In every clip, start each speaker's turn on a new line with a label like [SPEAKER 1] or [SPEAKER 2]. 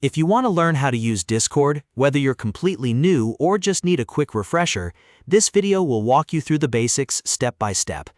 [SPEAKER 1] If you want to learn how to use Discord, whether you're completely new or just need a quick refresher, this video will walk you through the basics step by step.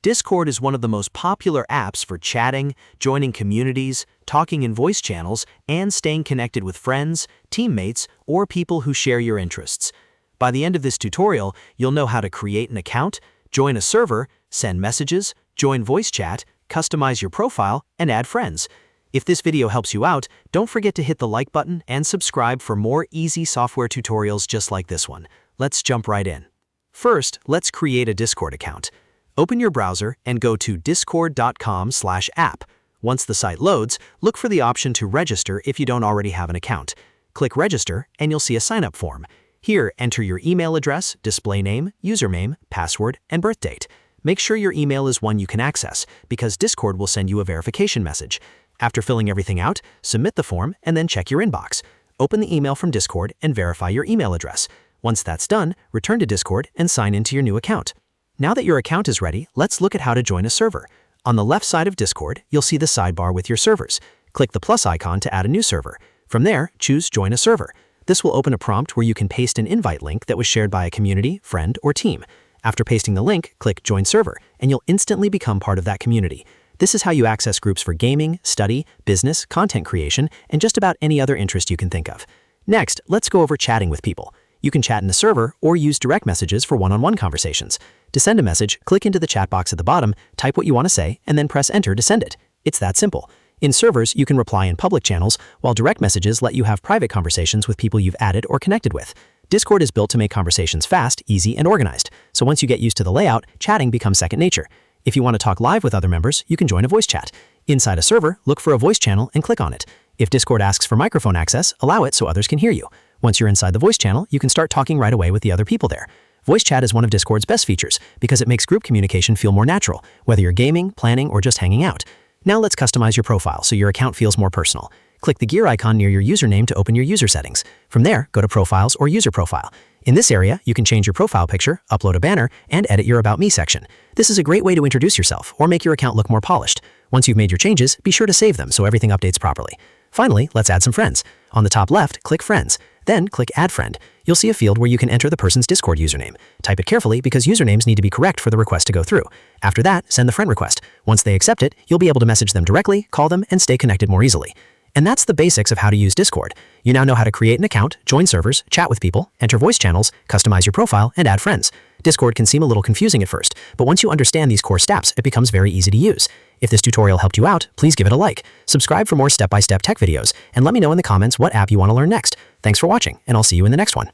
[SPEAKER 1] Discord is one of the most popular apps for chatting, joining communities, talking in voice channels, and staying connected with friends, teammates, or people who share your interests. By the end of this tutorial, you'll know how to create an account, join a server, send messages, join voice chat, customize your profile, and add friends. If this video helps you out, don't forget to hit the like button and subscribe for more easy software tutorials just like this one. Let's jump right in. First, let's create a Discord account. Open your browser and go to discord.com/app. Once the site loads, look for the option to register if you don't already have an account. Click Register and you'll see a sign-up form. Here, enter your email address, display name, username, password, and birth date. Make sure your email is one you can access, because Discord will send you a verification message. After filling everything out, submit the form and then check your inbox. Open the email from Discord and verify your email address. Once that's done, return to Discord and sign into your new account. Now that your account is ready, let's look at how to join a server. On the left side of Discord, you'll see the sidebar with your servers. Click the plus icon to add a new server. From there, choose Join a Server. This will open a prompt where you can paste an invite link that was shared by a community, friend, or team. After pasting the link, click Join Server, and you'll instantly become part of that community. This is how you access groups for gaming, study, business, content creation, and just about any other interest you can think of. Next, let's go over chatting with people. You can chat in the server or use direct messages for one-on-one conversations. To send a message, click into the chat box at the bottom, type what you want to say, and then press Enter to send it. It's that simple. In servers, you can reply in public channels, while direct messages let you have private conversations with people you've added or connected with. Discord is built to make conversations fast, easy, and organized. So once you get used to the layout, chatting becomes second nature. If you want to talk live with other members, you can join a voice chat. Inside a server, look for a voice channel and click on it. If Discord asks for microphone access, allow it so others can hear you. Once you're inside the voice channel, you can start talking right away with the other people there. Voice chat is one of Discord's best features because it makes group communication feel more natural, whether you're gaming, planning, or just hanging out. Now let's customize your profile so your account feels more personal. Click the gear icon near your username to open your user settings. From there, go to Profiles or User Profile. In this area, you can change your profile picture, upload a banner, and edit your About Me section. This is a great way to introduce yourself or make your account look more polished. Once you've made your changes, be sure to save them so everything updates properly. Finally, let's add some friends. On the top left, click Friends. Then click Add Friend. You'll see a field where you can enter the person's Discord username. Type it carefully because usernames need to be correct for the request to go through. After that, send the friend request. Once they accept it, you'll be able to message them directly, call them, and stay connected more easily. And that's the basics of how to use Discord. You now know how to create an account, join servers, chat with people, enter voice channels, customize your profile, and add friends. Discord can seem a little confusing at first, but once you understand these core steps, it becomes very easy to use. If this tutorial helped you out, please give it a like. Subscribe for more step-by-step tech videos, and let me know in the comments what app you want to learn next. Thanks for watching, and I'll see you in the next one.